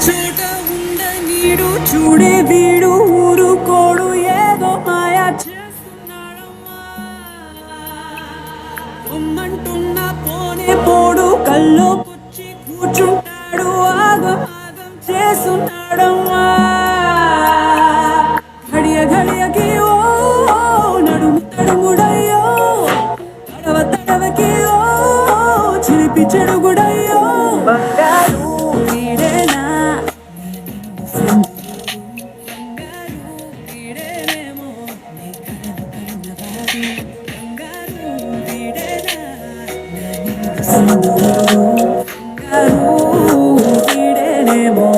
చోట ఉండ నీడు చూడే వీడు ఊరుకోడు ఏదో మాయా చేస్తున్నాడమ్మా పొమ్మంటున్నా పోనే పోడు కల్లోకొచ్చి కూర్చుంటాడు ఆగం ఆగం చేస్తున్నాడమ్మా ఘడియ ఘడియకి ఓ నడుము తడుముడయ్యో తడవ తడవకి ఓ చిలిపి చెడుగుడయ్యో బంగారు వీడేనా బంగారు వీడేనేమో నీ కడవ కన్నవాడి బంగారు వీడేనా బంగారు వీడేనేమో